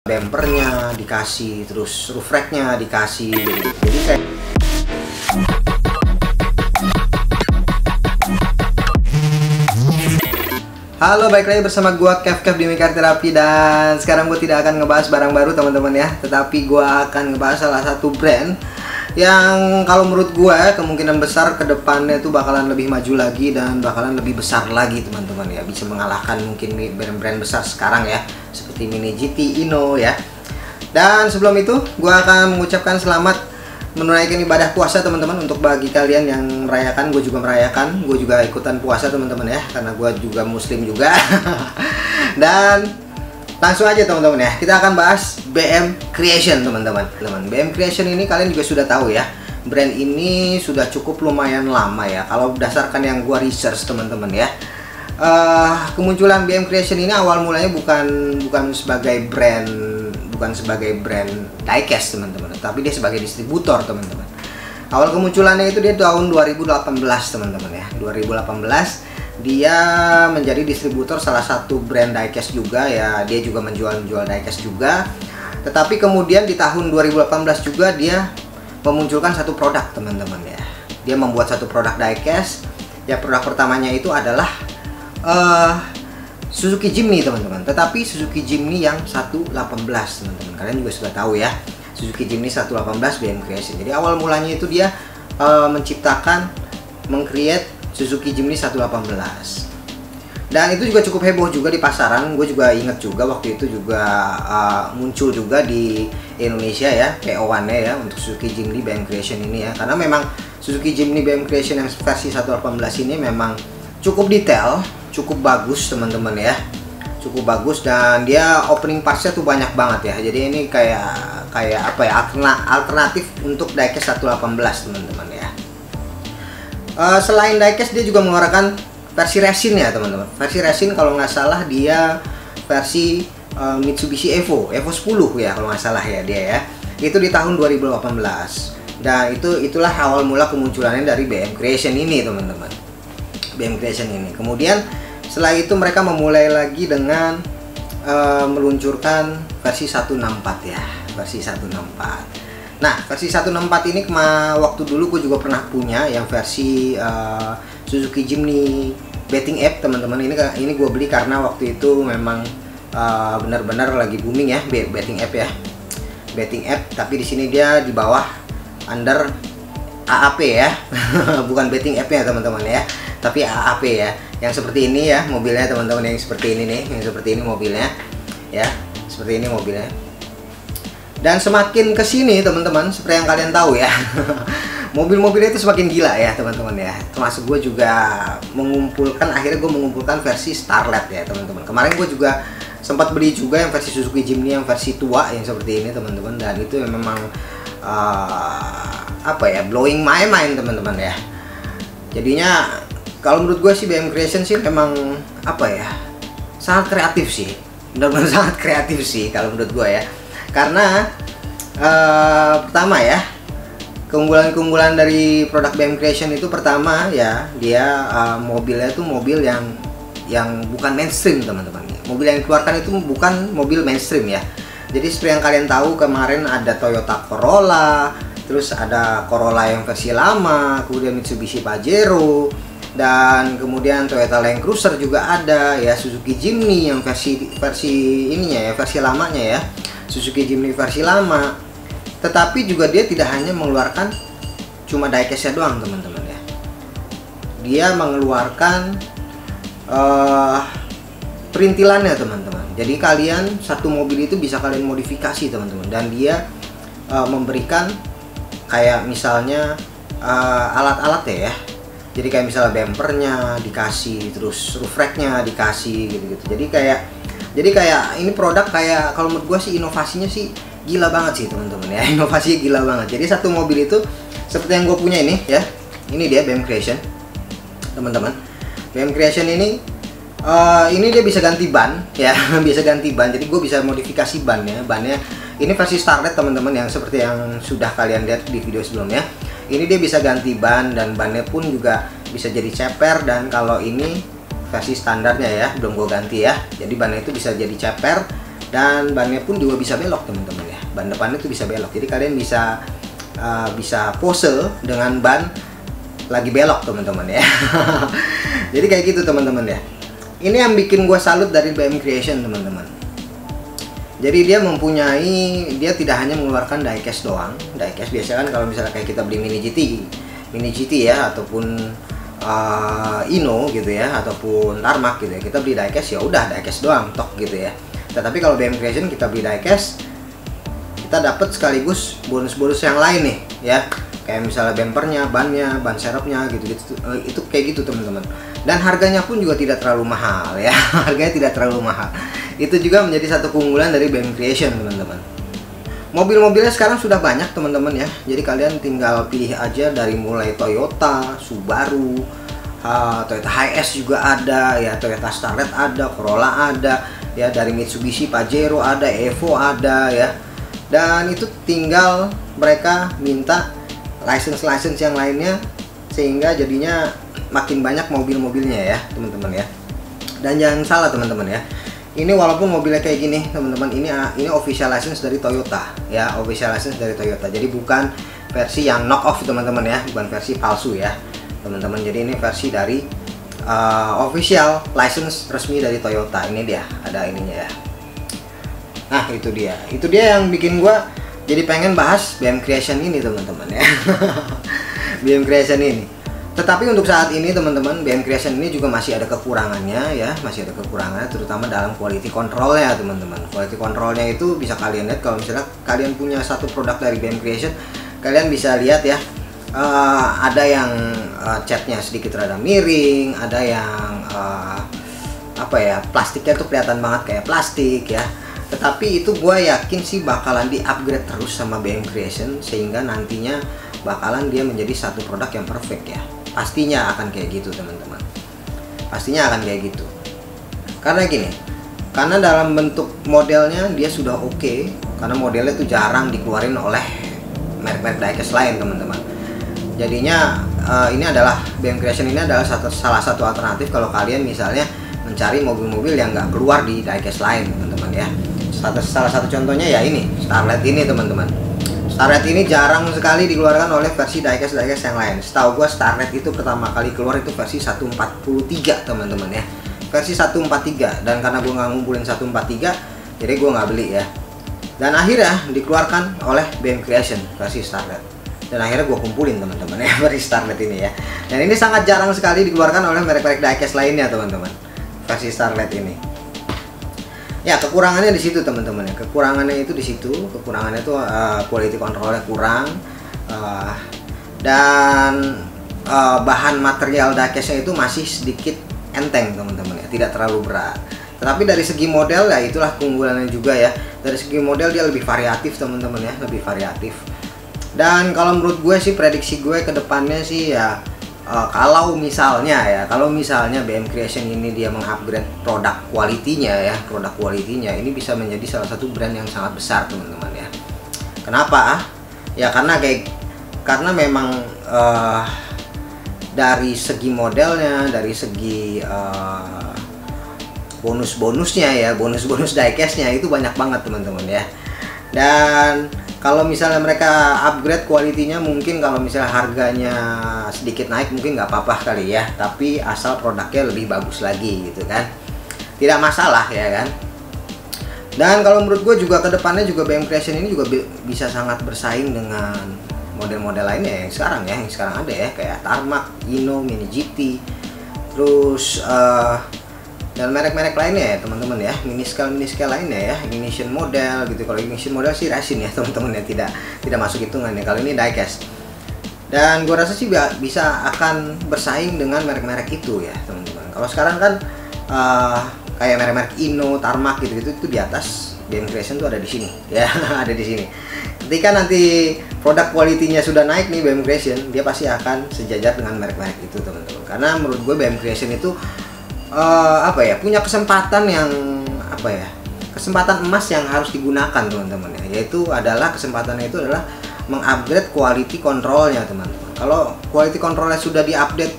bumpernya dikasih, terus roof racknya dikasih, jadi kayak halo, balik lagi bersama gua Kev di Mikar Terapi, dan sekarang gue tidak akan ngebahas barang baru teman-teman ya, tetapi gua akan ngebahas salah satu brand yang kalau menurut gue kemungkinan besar kedepannya itu bakalan lebih maju lagi dan bakalan lebih besar lagi teman-teman ya, bisa mengalahkan mungkin brand-brand besar sekarang ya, seperti Mini GT, Ino ya. Dan sebelum itu gue akan mengucapkan selamat menunaikan ibadah puasa teman-teman. Untuk bagi kalian yang merayakan, gue juga merayakan, gue juga ikutan puasa teman-teman ya, karena gue juga muslim juga. Dan langsung aja teman-teman ya, kita akan bahas BM Creation teman-teman. BM Creation ini kalian juga sudah tahu ya, brand ini sudah cukup lumayan lama ya, kalau berdasarkan yang gua research teman-teman ya. Kemunculan BM Creation ini awal mulanya bukan sebagai brand diecast teman-teman, tapi dia sebagai distributor teman-teman. Awal kemunculannya itu dia tahun 2018 teman-teman ya, 2018 dia menjadi distributor salah satu brand diecast juga ya, dia juga menjual diecast juga. Tetapi kemudian di tahun 2018 juga dia memunculkan satu produk teman-teman ya, dia membuat satu produk diecast ya. Produk pertamanya itu adalah Suzuki Jimny teman-teman, tetapi Suzuki Jimny yang 118 teman-teman, kalian juga sudah tahu ya, Suzuki Jimny 118 BM Creation. Jadi awal mulanya itu dia meng-create Suzuki Jimny 118, dan itu juga cukup heboh juga di pasaran. Gue juga inget juga waktu itu juga muncul juga di Indonesia ya, PO1-nya ya untuk Suzuki Jimny BM Creation ini ya, karena memang Suzuki Jimny BM Creation yang versi 118 ini memang cukup detail, cukup bagus teman-teman ya, cukup bagus, dan dia opening parts-nya tuh banyak banget ya. Jadi ini kayak apa ya, alternatif untuk diecast 118 teman-teman ya. Selain diecast dia juga mengeluarkan versi resin ya teman-teman. Versi resin kalau nggak salah dia versi Mitsubishi Evo 10 ya kalau nggak salah ya dia ya. Itu di tahun 2018. Dan itulah awal mula kemunculannya dari BM Creation ini teman-teman. BM Creation ini. Kemudian setelah itu mereka memulai lagi dengan meluncurkan versi 164 ya, versi 164. Nah, versi 164 ini waktu dulu gue juga pernah punya yang versi Suzuki Jimny betting app teman-teman. Ini gue beli karena waktu itu memang benar-benar lagi booming ya betting app ya, betting app. Tapi di sini dia di bawah under AAP ya, bukan betting app ya teman-teman ya, tapi AAP ya. Yang seperti ini ya mobilnya teman-teman, yang seperti ini nih, yang seperti ini mobilnya ya, seperti ini mobilnya. Dan semakin kesini teman-teman, seperti yang kalian tahu ya, mobil-mobilnya itu semakin gila ya teman-teman ya. Termasuk gue juga akhirnya gue mengumpulkan versi Starlet ya teman-teman. Kemarin gue juga sempat beli juga yang versi Suzuki Jimny yang versi tua yang seperti ini teman-teman, dan itu memang apa ya, blowing my mind teman-teman ya. Jadinya kalau menurut gue sih BM Creation sih memang apa ya, sangat kreatif sih, benar-benar sangat kreatif sih kalau menurut gue ya. Karena pertama ya, keunggulan dari produk BM Creation itu pertama ya, dia mobilnya itu mobil yang bukan mainstream teman-teman. Mobil yang dikeluarkan itu bukan mobil mainstream ya. Jadi seperti yang kalian tahu, kemarin ada Toyota Corolla, terus ada Corolla yang versi lama, kemudian Mitsubishi Pajero, dan kemudian Toyota Land Cruiser juga ada ya, Suzuki Jimny yang versi ininya ya, versi lamanya ya, Suzuki Jimny versi lama. Tetapi juga dia tidak hanya mengeluarkan cuma diecast-nya doang teman-teman ya, dia mengeluarkan perintilannya teman-teman. Jadi kalian satu mobil itu bisa kalian modifikasi teman-teman, dan dia memberikan kayak misalnya alat-alatnya ya. Jadi kayak misalnya bumpernya dikasih, terus roof racknya dikasih gitu-gitu. Jadi kayak ini produk kayak, kalau menurut gue sih inovasinya sih gila banget sih teman-teman ya, inovasinya gila banget. Jadi satu mobil itu seperti yang gue punya ini ya, ini dia BM Creation teman-teman. BM Creation ini dia bisa ganti ban ya, bisa ganti ban. Jadi gue bisa modifikasi bannya ini versi Starlet teman-teman, yang seperti yang sudah kalian lihat di video sebelumnya. Ini dia bisa ganti ban, dan bannya pun juga bisa jadi ceper. Dan kalau ini versi standarnya ya, belum gue ganti ya, jadi bannya itu bisa jadi ceper Dan bannya pun juga bisa belok teman-teman ya, ban depannya tuh bisa belok, jadi kalian bisa pose dengan ban lagi belok teman-teman ya. Jadi kayak gitu teman-teman ya. Ini yang bikin gue salut dari BM Creation teman-teman. Jadi dia dia tidak hanya mengeluarkan diecast doang. Diecast biasanya kan kalau misalnya kayak kita beli mini GT ya, ataupun Ino gitu ya, ataupun Tarmac gitu ya, kita beli diecast ya udah diecast doang tok gitu ya. Tetapi kalau BM Creation kita beli diecast, kita dapat sekaligus bonus-bonus yang lain nih ya, kayak misalnya bempernya, bannya, ban serepnya gitu-gitu. Itu kayak gitu teman-teman. Dan harganya pun juga tidak terlalu mahal ya. Harganya tidak terlalu mahal. Itu juga menjadi satu keunggulan dari BM Creation teman-teman. Mobil-mobilnya sekarang sudah banyak teman-teman ya. Jadi kalian tinggal pilih aja dari mulai Toyota, Subaru, Toyota Hiace juga ada ya, Toyota Starlet ada, Corolla ada ya, dari Mitsubishi Pajero ada, Evo ada ya. Dan itu tinggal mereka minta license yang lainnya, sehingga jadinya makin banyak mobil-mobilnya ya teman-teman ya. Dan jangan salah teman-teman ya, ini walaupun mobilnya kayak gini teman-teman, ini official license dari Toyota ya, official license dari Toyota. Jadi bukan versi yang knock off teman-teman ya, bukan versi palsu ya teman-teman. Jadi ini versi dari official license resmi dari Toyota. Ini dia, ada ininya ya. Nah itu dia yang bikin gua jadi pengen bahas BM Creation ini teman-teman ya. BM Creation ini. Tetapi untuk saat ini teman-teman, BM Creation ini juga masih ada kekurangannya ya, masih ada kekurangannya, terutama dalam quality controlnya teman-teman. Quality controlnya itu bisa kalian lihat kalau misalnya kalian punya satu produk dari BM Creation, kalian bisa lihat ya, ada yang catnya sedikit rada miring, ada yang plastiknya tuh kelihatan banget kayak plastik ya. Tetapi itu gue yakin sih bakalan di-upgrade terus sama BM Creation, sehingga nantinya bakalan dia menjadi satu produk yang perfect ya. Pastinya akan kayak gitu teman-teman. Pastinya akan kayak gitu. Karena gini, karena dalam bentuk modelnya dia sudah oke, karena modelnya tuh jarang dikeluarin oleh merek-merek diecast lain teman-teman. Jadinya ini adalah BM Creation ini adalah salah satu alternatif kalau kalian misalnya mencari mobil-mobil yang nggak keluar di diecast lain teman-teman ya. Salah satu contohnya ya ini Starlet ini teman-teman. Starlet ini jarang sekali dikeluarkan oleh versi diecast yang lain. Setahu gua Starlet itu pertama kali keluar itu versi 143 teman-teman ya, versi 143. Dan karena gua nggak ngumpulin 143, jadi gua nggak beli ya. Dan akhirnya dikeluarkan oleh BM Creation versi Starlet. Dan akhirnya gua kumpulin teman-teman ya versi Starlet ini ya. Dan ini sangat jarang sekali dikeluarkan oleh merek-merek diecast lainnya teman-teman, versi Starlet ini. Ya kekurangannya di situ teman-teman ya, kekurangannya itu di situ, kekurangannya itu quality controlnya kurang, dan bahan material diecastnya itu masih sedikit enteng teman-teman ya, tidak terlalu berat. Tetapi dari segi model ya itulah keunggulannya juga ya, dari segi model dia lebih variatif teman-teman ya, lebih variatif. Dan kalau menurut gue sih, prediksi gue ke depannya sih ya, kalau misalnya BM Creation ini dia mengupgrade produk kualitinya ini bisa menjadi salah satu brand yang sangat besar teman-teman ya. Kenapa? Ya karena memang dari segi modelnya, dari segi bonus-bonusnya ya, bonus diecastnya itu banyak banget teman-teman ya. Dan kalau misalnya mereka upgrade kualitinya, mungkin kalau misalnya harganya sedikit naik mungkin nggak apa-apa kali ya, tapi asal produknya lebih bagus lagi gitu kan, tidak masalah ya kan. Dan kalau menurut gue juga kedepannya juga BM Creation ini juga bisa sangat bersaing dengan model-model lainnya yang sekarang ada ya, kayak Tarmac, Ino, Mini GT, terus dan merek-merek lainnya ya teman-teman ya, mini scale lainnya ya, ignition model gitu. Kalau ignition model sih racing ya teman-teman ya, tidak masuk hitungan ya, kalau ini diecast. Dan gua rasa sih bisa akan bersaing dengan merek-merek itu ya teman-teman. Kalau sekarang kan kayak merek-merek Ino, Tarmac gitu itu di atas, BM Creation tuh ada di sini ya. Ada di sini. Ketika nanti produk kualitinya sudah naik nih BM Creation, dia pasti akan sejajar dengan merek-merek itu teman-teman. Karena menurut gue BM Creation itu punya kesempatan yang kesempatan emas yang harus digunakan teman-teman ya, yaitu adalah kesempatannya itu adalah mengupgrade quality controlnya teman-teman. Kalau quality controlnya sudah diupdate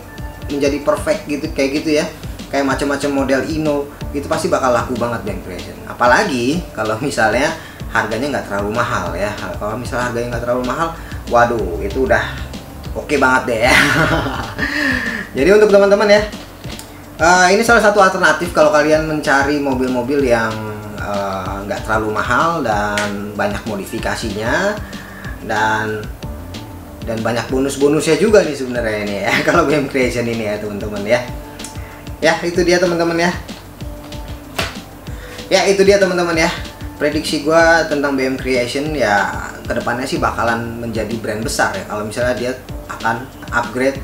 menjadi perfect gitu kayak gitu ya, kayak macam-macam model Ino, itu pasti bakal laku banget BM Creation. Apalagi kalau misalnya harganya nggak terlalu mahal ya. Kalau misalnya harganya nggak terlalu mahal, waduh itu udah oke banget deh ya. Jadi untuk teman-teman ya, ini salah satu alternatif kalau kalian mencari mobil-mobil yang nggak terlalu mahal dan banyak modifikasinya dan banyak bonus-bonusnya juga nih sebenarnya ini ya. Kalau BM Creation ini ya teman-teman ya. Ya itu dia teman-teman ya. Ya itu dia teman-teman ya. Prediksi gua tentang BM Creation ya, kedepannya sih bakalan menjadi brand besar ya. Kalau misalnya dia akan upgrade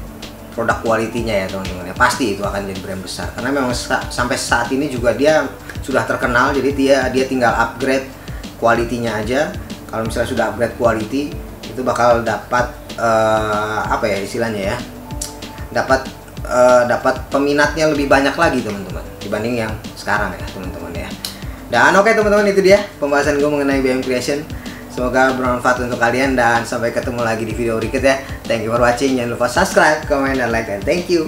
produk kualitinya ya teman-teman ya, pasti itu akan jadi brand besar. Karena memang sampai saat ini juga dia sudah terkenal, jadi dia tinggal upgrade kualitinya aja. Kalau misalnya sudah upgrade quality, itu bakal dapat apa ya istilahnya ya, dapat peminatnya lebih banyak lagi teman-teman dibanding yang sekarang ya teman-teman ya. Dan oke teman-teman, itu dia pembahasan gue mengenai BM Creation. Semoga bermanfaat untuk kalian dan sampai ketemu lagi di video berikutnya. Thank you for watching. Jangan lupa subscribe, comment, dan like, dan thank you.